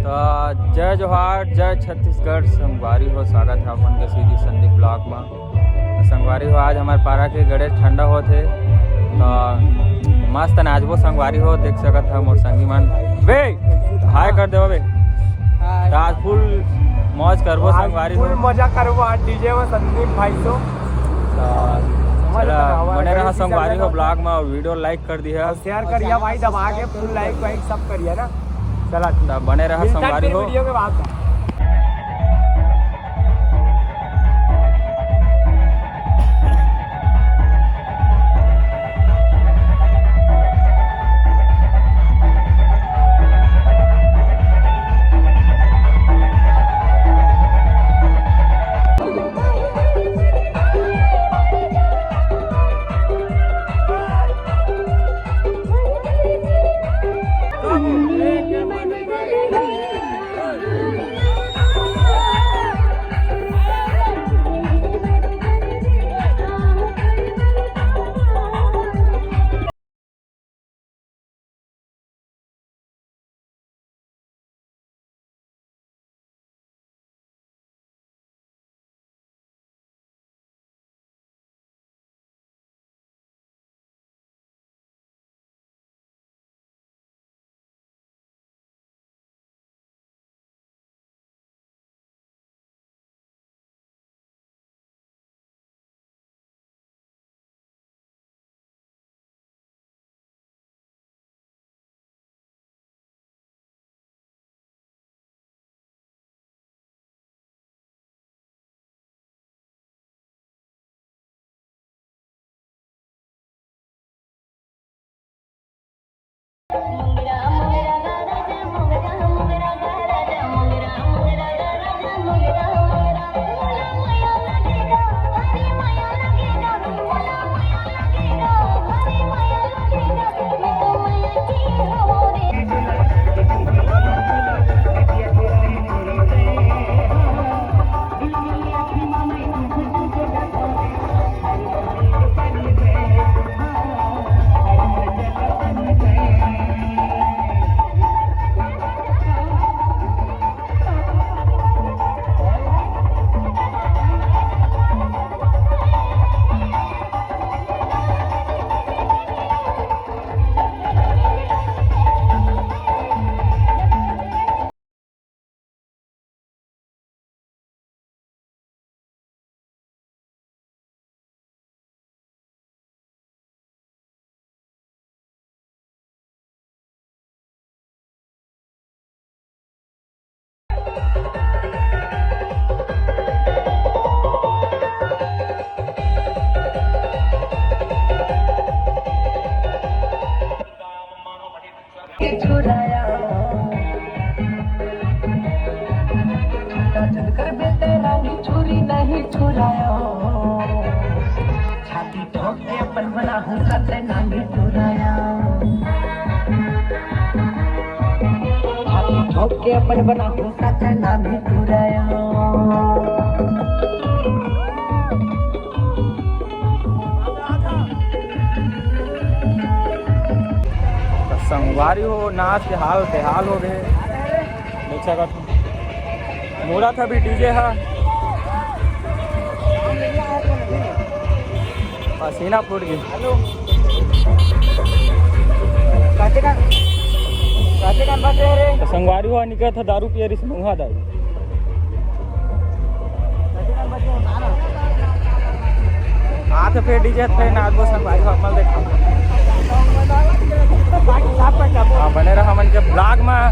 तो जय जोहार, जय छत्तीसगढ़। संगवारी हो, स्वागत है अपन के सीधी संदीप ब्लॉग में। तो संगवारी हो, आज हमारे पारा के गड़े ठंडा होते तो मस्त नाचबो। संगवारी हो देख सकत है मोर संगी मन बे हाय कर देवा बे। तो आज फुल मौज करबो संगवारी हो, फुल मजा करबो आज डीजे में संदीप भाई तो बने रहा संगवारी हो ब्लॉग में और वीडियो लाइक कर दिया, शेयर करिए भाई, दबा के फुल लाइक वाइक सब करिए ना। चला बने रहा संगवारी हो। वीडियो के बाद नहीं छुराया छाती ठोक के अपन बना हूँ सत्य नहीं छुराया छाती ठोक के अपन बना हूँ सत्य नहीं छुराया। संगवारी हो नाच के हाल बेहाल हो गए देख सकत मोड़ा था भी डीजे है, पसीना फूट गई। तो संगवारी हुआ निकल था दारू पियर इस मुहा दाई हाथ पे डीजे पे नाचबो संगवारी हुआ मल देखा बने रहा मन के ब्लॉग में।